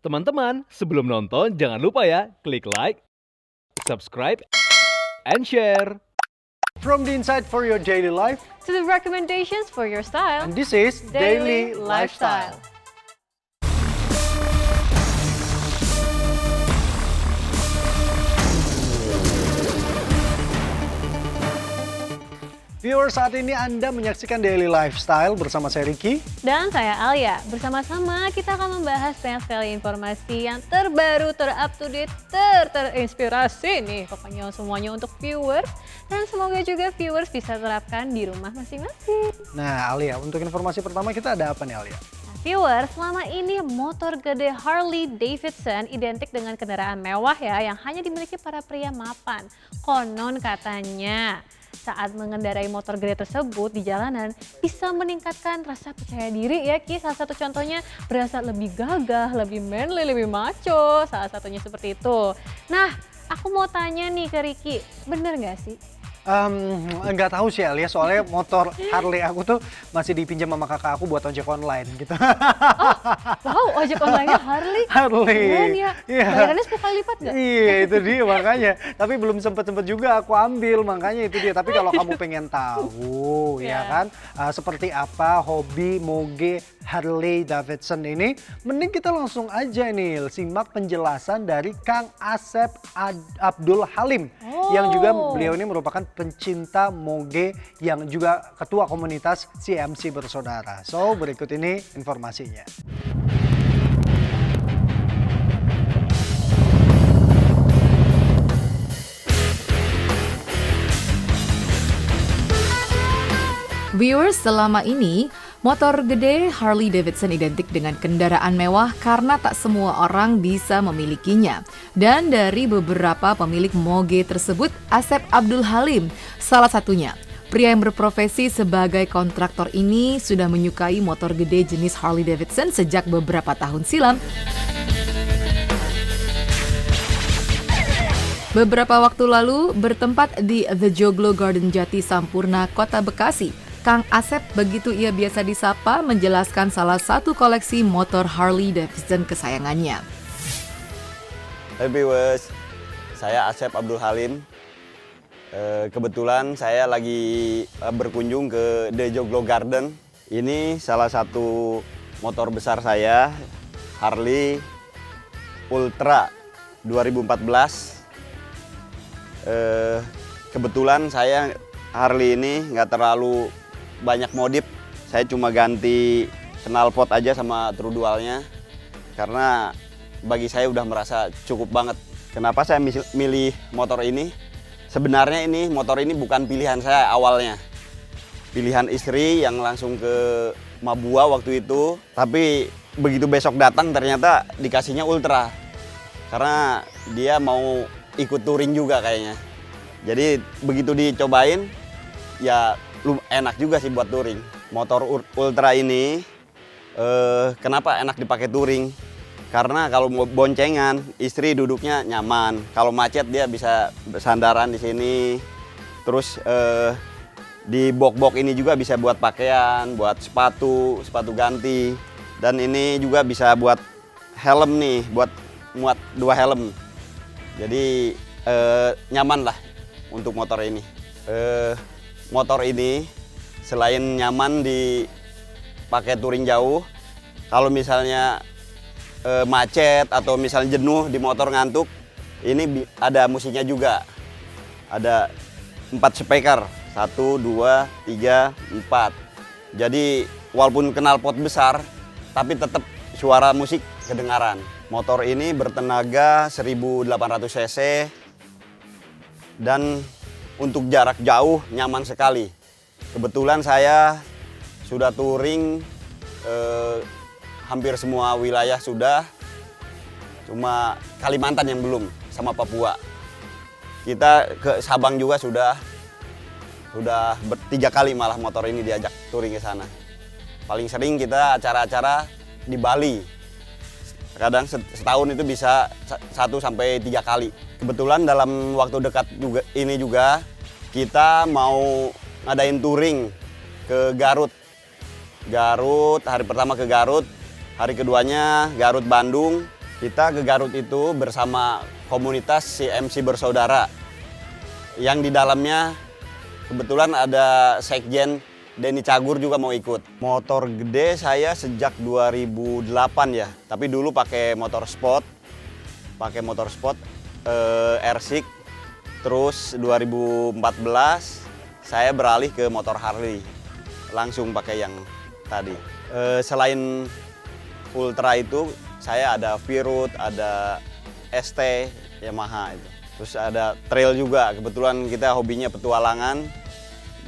Teman-teman, sebelum nonton jangan lupa ya, klik like, subscribe, and share. From the insight for your daily life, To the recommendations for your style. and this is Daily Lifestyle. Viewers, saat ini Anda menyaksikan Daily Lifestyle bersama saya Ricky. Dan saya Alia. Bersama-sama kita akan membahas banyak sekali informasi yang terbaru, ter-up-to-date, terinspirasi nih. Pokoknya semuanya untuk viewers. Dan semoga juga viewers bisa terapkan di rumah masing-masing. Nah Alia, untuk informasi pertama kita ada apa nih Alia? Nah, viewers, selama ini motor gede Harley Davidson identik dengan kendaraan mewah ya yang hanya dimiliki para pria mapan. Konon katanya saat mengendarai motor gede tersebut di jalanan bisa meningkatkan rasa percaya diri ya Ki. Salah satu contohnya berasa lebih gagah, lebih manly, lebih macho. Salah satunya seperti itu. Nah, aku mau tanya nih ke Ricky, bener gak sih? Nggak tahu sih Alia, soalnya motor Harley aku tuh masih dipinjam sama kakak aku buat ojek online gitu. Wow, ojek online-nya Harley? Harley. Keren ya. Iya. Bayarannya 10 kali lipat gak? Iya itu dia makanya. Tapi belum sempet juga aku ambil, makanya itu dia. Tapi kalau kamu pengen tahu ya kan seperti apa hobi moge Harley Davidson ini, mending kita langsung aja nih simak penjelasan dari Kang Asep Abdul Halim yang juga beliau ini merupakan pencinta moge yang juga ketua komunitas CMC Bersaudara. So berikut ini informasinya. Viewers, selama ini motor gede Harley Davidson identik dengan kendaraan mewah karena tak semua orang bisa memilikinya. Dan dari beberapa pemilik moge tersebut, Asep Abdul Halim salah satunya. Pria yang berprofesi sebagai kontraktor ini sudah menyukai motor gede jenis Harley Davidson sejak beberapa tahun silam. Beberapa waktu lalu bertempat di The Joglo Garden Jati Sampurna, Kota Bekasi, Kang Asep, begitu ia biasa disapa, menjelaskan salah satu koleksi motor Harley Davidson kesayangannya. Hai viewers, saya Asep Abdul Halim. Kebetulan saya lagi berkunjung ke The Joglo Garden. Ini salah satu motor besar saya, Harley Ultra 2014. Kebetulan saya Harley ini nggak terlalu banyak modif, saya cuma ganti knalpot aja sama trudualnya karena bagi saya udah merasa cukup banget. Kenapa saya milih motor ini? Sebenarnya motor ini bukan pilihan saya awalnya. Pilihan istri yang langsung ke Mabua waktu itu, tapi begitu besok datang ternyata dikasihnya Ultra. Karena dia mau ikut touring juga kayaknya. Jadi begitu dicobain, ya enak juga sih buat touring. Motor Ultra ini kenapa enak dipakai touring? Karena kalau mau boncengan, istri duduknya nyaman. Kalau macet dia bisa bersandaran di sini. Terus di box-box ini juga bisa buat pakaian, buat sepatu ganti. Dan ini juga bisa buat helm nih, buat muat 2 helm. Jadi nyaman lah untuk motor ini. Motor ini selain nyaman dipakai touring jauh, kalau misalnya macet atau misalnya jenuh di motor ngantuk, ini ada musiknya juga. Ada 4 speaker, 1, 2, 3, 4. Jadi walaupun knalpot besar, tapi tetap suara musik kedengaran. Motor ini bertenaga 1800 cc dan untuk jarak jauh nyaman sekali. Kebetulan saya sudah touring hampir semua wilayah sudah, cuma Kalimantan yang belum sama Papua. Kita ke Sabang juga sudah 3 kali malah motor ini diajak touring ke sana. Paling sering kita acara-acara di Bali. Kadang setahun itu bisa 1 sampai 3 kali. Kebetulan dalam waktu dekat juga kita mau ngadain touring ke Garut. Hari pertama ke Garut, hari keduanya Garut Bandung, Kita ke Garut itu bersama komunitas CMC Bersaudara yang di dalamnya kebetulan ada Sekjen Denny Cagur juga mau ikut. Motor gede saya sejak 2008 ya, tapi dulu pakai motor sport R6. Terus 2014 saya beralih ke motor Harley, langsung pakai yang tadi. Selain Ultra itu, saya ada Virut, ada ST, Yamaha itu. Terus ada trail juga, kebetulan kita hobinya petualangan.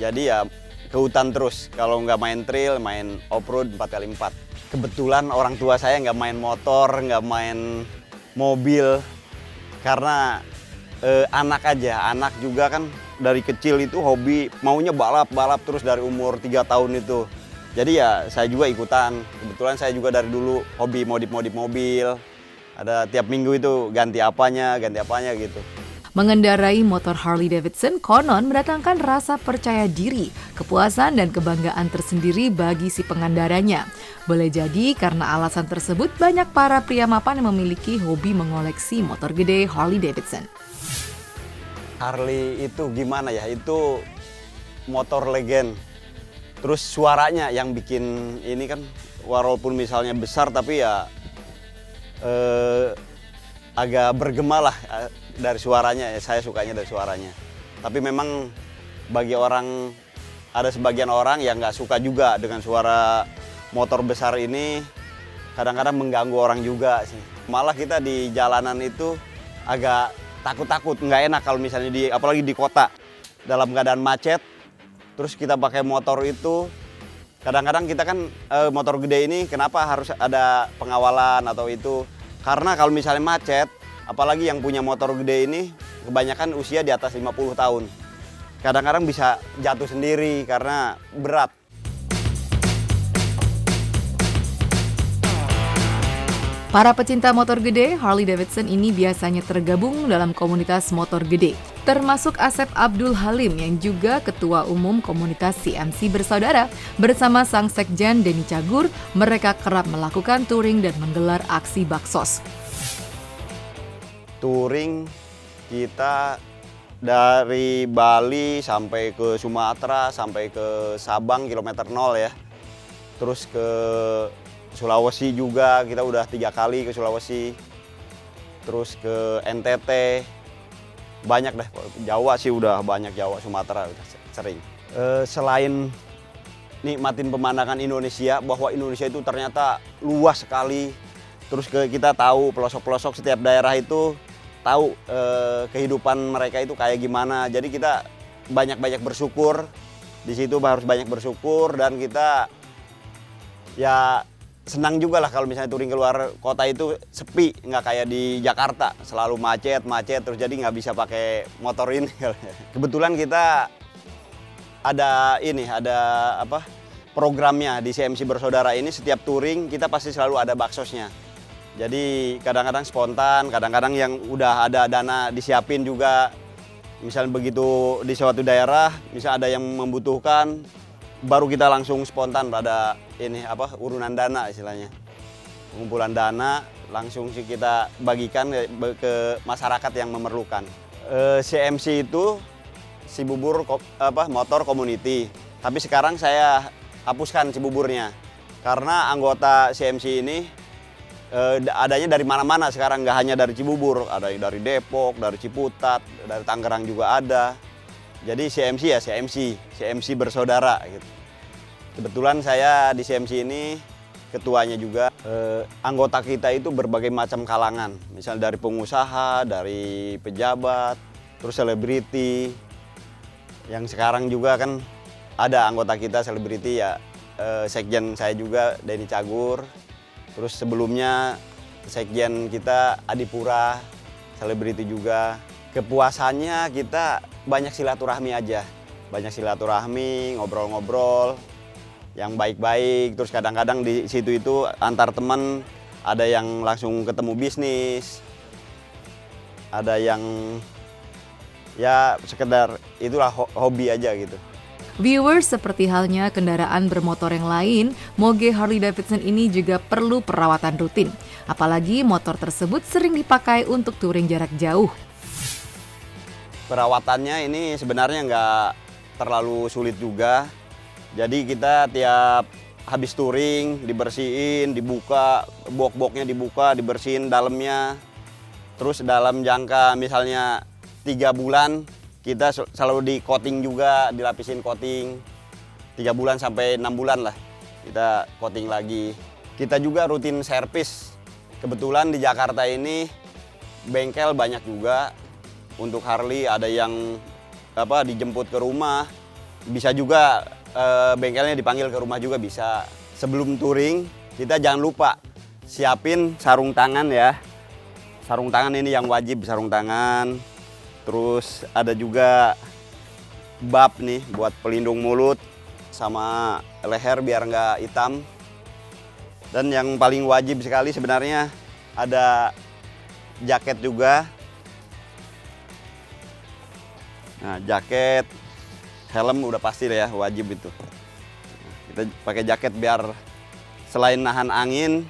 Jadi ya ke hutan terus, kalau nggak main trail, main off-road 4x4. Kebetulan orang tua saya nggak main motor, nggak main mobil, karena anak juga kan dari kecil itu hobi, maunya balap terus dari umur 3 tahun itu. Jadi ya saya juga ikutan. Kebetulan saya juga dari dulu hobi modif mobil. Ada tiap minggu itu ganti apanya gitu. Mengendarai motor Harley Davidson konon mendatangkan rasa percaya diri, kepuasan dan kebanggaan tersendiri bagi si pengendaranya. Boleh jadi karena alasan tersebut banyak para pria mapan yang memiliki hobi mengoleksi motor gede Harley Davidson. Harley itu gimana ya, itu motor legend. Terus suaranya yang bikin ini kan, walaupun misalnya besar tapi ya agak bergema lah dari suaranya. Saya sukanya dari suaranya. Tapi memang bagi orang, ada sebagian orang yang nggak suka juga dengan suara motor besar ini, kadang-kadang mengganggu orang juga sih. Malah kita di jalanan itu agak takut-takut, nggak enak kalau misalnya apalagi di kota dalam keadaan macet. Terus kita pakai motor itu, kadang-kadang kita kan motor gede ini kenapa harus ada pengawalan atau itu. Karena kalau misalnya macet, apalagi yang punya motor gede ini, kebanyakan usia di atas 50 tahun. Kadang-kadang bisa jatuh sendiri karena berat. Para pecinta motor gede, Harley Davidson ini biasanya tergabung dalam komunitas motor gede. Termasuk Asep Abdul Halim yang juga Ketua Umum Komunitas CMC Bersaudara. Bersama sang Sekjen Denny Cagur, mereka kerap melakukan touring dan menggelar aksi baksos. Touring kita dari Bali sampai ke Sumatera, sampai ke Sabang kilometer 0 ya. Terus ke Sulawesi juga, kita udah 3 kali ke Sulawesi. Terus ke NTT, banyak deh. Jawa sih udah banyak, Jawa, Sumatera udah sering. Selain nikmatin pemandangan Indonesia, bahwa Indonesia itu ternyata luas sekali. Terus kita tahu pelosok-pelosok setiap daerah itu, tahu kehidupan mereka itu kayak gimana. Jadi kita banyak-banyak bersyukur. Di situ harus banyak bersyukur, dan kita ya senang juga lah kalau misalnya touring keluar kota itu sepi, nggak kayak di Jakarta selalu macet terus, jadi nggak bisa pakai motor ini. Kebetulan kita ada programnya di CMC Bersaudara ini. Setiap touring kita pasti selalu ada baksosnya. Jadi kadang-kadang spontan, kadang-kadang yang udah ada dana disiapin juga. Misalnya begitu di suatu daerah, misal ada yang membutuhkan, baru kita langsung spontan ada urunan dana istilahnya. Pengumpulan dana langsung sih kita bagikan ke masyarakat yang memerlukan. CMC itu Cibubur Motor Community. Tapi sekarang saya hapuskan Cibuburnya. Karena anggota CMC ini adanya dari mana-mana sekarang, nggak hanya dari Cibubur, ada dari Depok, dari Ciputat, dari Tangerang juga ada. Jadi CMC ya CMC Bersaudara gitu. Kebetulan saya di CMC ini ketuanya juga. Anggota kita itu berbagai macam kalangan, misalnya dari pengusaha, dari pejabat, terus selebriti. Yang sekarang juga kan ada anggota kita selebriti ya, Sekjen saya juga Denny Cagur. Terus sebelumnya Sekjen kita Adipura, selebriti juga. Kepuasannya kita banyak silaturahmi aja. Banyak silaturahmi, ngobrol-ngobrol yang baik-baik. Terus kadang-kadang di situ itu antar teman ada yang langsung ketemu bisnis. Ada yang ya sekedar itulah hobi aja gitu. Viewers, seperti halnya kendaraan bermotor yang lain, moge Harley Davidson ini juga perlu perawatan rutin. Apalagi motor tersebut sering dipakai untuk touring jarak jauh. Perawatannya ini sebenarnya nggak terlalu sulit juga. Jadi kita tiap habis touring dibersihin, dibuka, box-boxnya dibuka, dibersihin dalamnya. Terus dalam jangka misalnya 3 bulan kita selalu di coating juga, dilapisin coating. 3 bulan sampai 6 bulan lah kita coating lagi. Kita juga rutin servis. Kebetulan di Jakarta ini bengkel banyak juga. Untuk Harley ada yang dijemput ke rumah, bisa juga bengkelnya dipanggil ke rumah juga bisa. Sebelum touring kita jangan lupa siapin sarung tangan ya. Sarung tangan ini yang wajib, sarung tangan. Terus ada juga bab nih buat pelindung mulut sama leher biar nggak hitam. Dan yang paling wajib sekali sebenarnya ada jaket juga. Nah, jaket, helm udah pasti lah ya, wajib itu. Kita pakai jaket biar selain nahan angin,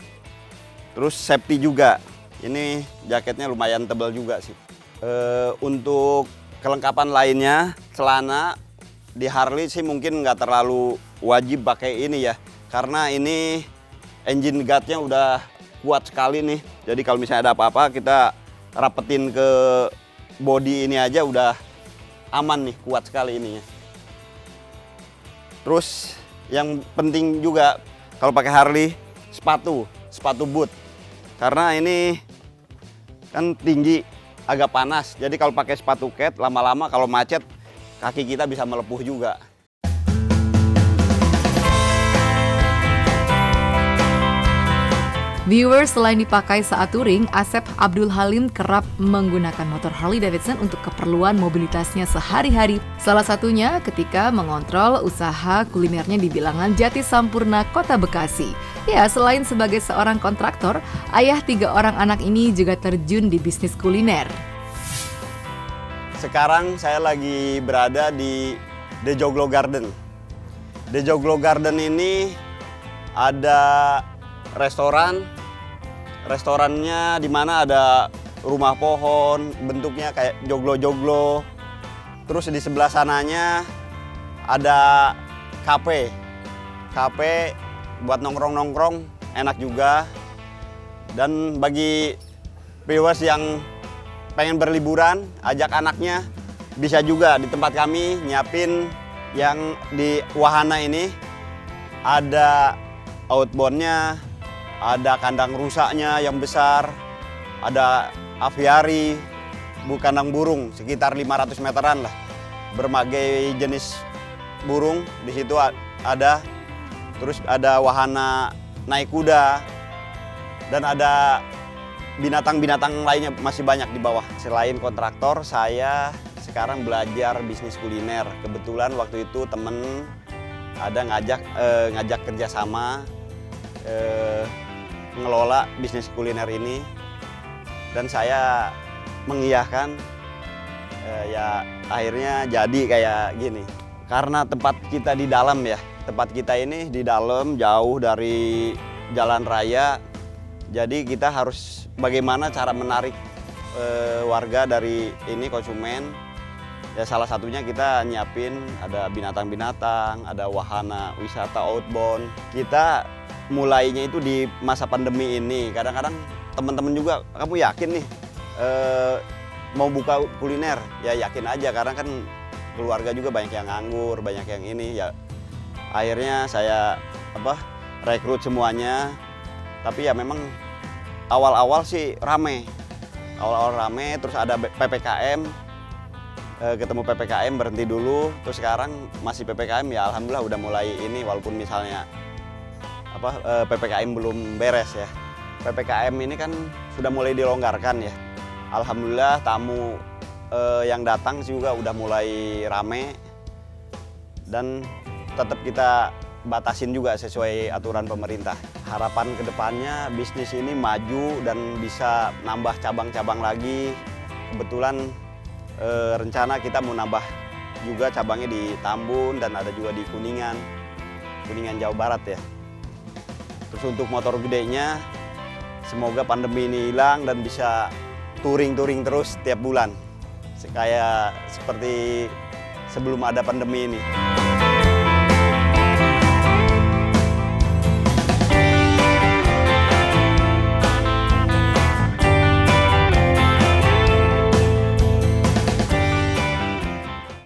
terus safety juga. Ini jaketnya lumayan tebal juga sih. Untuk kelengkapan lainnya, celana di Harley sih mungkin nggak terlalu wajib pakai ini ya. Karena ini engine guardnya udah kuat sekali nih. Jadi kalau misalnya ada apa-apa kita rapetin ke body ini aja udah aman nih, kuat sekali ininya. Terus yang penting juga kalau pakai Harley, sepatu boot. Karena ini kan tinggi, agak panas. Jadi kalau pakai sepatu cat lama-lama kalau macet kaki kita bisa melepuh juga. Viewers, selain dipakai saat touring, Asep Abdul Halim kerap menggunakan motor Harley Davidson untuk keperluan mobilitasnya sehari-hari. Salah satunya ketika mengontrol usaha kulinernya di bilangan Jati Sampurna, Kota Bekasi. Ya, selain sebagai seorang kontraktor, ayah 3 orang anak ini juga terjun di bisnis kuliner. Sekarang saya lagi berada di The Joglo Garden. The Joglo Garden ini ada restorannya di mana ada rumah pohon, bentuknya kayak joglo-joglo. Terus di sebelah sananya ada kafe buat nongkrong-nongkrong, enak juga. Dan bagi viewers yang pengen berliburan, ajak anaknya, bisa juga di tempat kami nyiapin yang di wahana ini. Ada outboundnya, ada kandang rusaknya yang besar, ada aviari, kandang burung sekitar 500 meteran lah. Berbagai jenis burung di situ ada. Terus ada wahana naik kuda dan ada binatang-binatang lainnya masih banyak di bawah. Selain kontraktor, saya sekarang belajar bisnis kuliner. Kebetulan waktu itu temen ada ngajak kerjasama ngelola bisnis kuliner ini, dan saya mengiyakan. Ya akhirnya jadi kayak gini. Karena tempat kita di dalam ya, tempat kita ini di dalam jauh dari jalan raya, jadi kita harus bagaimana cara menarik warga dari ini, konsumen. Ya salah satunya kita nyiapin ada binatang-binatang, ada wahana wisata outbound. Kita mulainya itu di masa pandemi ini. Kadang-kadang teman-teman juga, kamu yakin nih mau buka kuliner? Ya yakin aja, karena kan keluarga juga banyak yang nganggur, banyak yang ini ya. Akhirnya saya rekrut semuanya. Tapi ya memang awal-awal sih rame. Terus ada PPKM. Ketemu PPKM, berhenti dulu. Terus sekarang masih PPKM, ya alhamdulillah udah mulai ini, walaupun misalnya PPKM belum beres ya. PPKM ini kan sudah mulai dilonggarkan ya. Alhamdulillah tamu yang datang juga udah mulai rame. Dan tetap kita batasin juga sesuai aturan pemerintah. Harapan kedepannya bisnis ini maju dan bisa nambah cabang-cabang lagi. Kebetulan rencana kita mau nambah juga cabangnya di Tambun dan ada juga di Kuningan Jawa Barat ya. Terus untuk motor gedenya, semoga pandemi ini hilang dan bisa touring terus tiap bulan. Kayak seperti sebelum ada pandemi ini.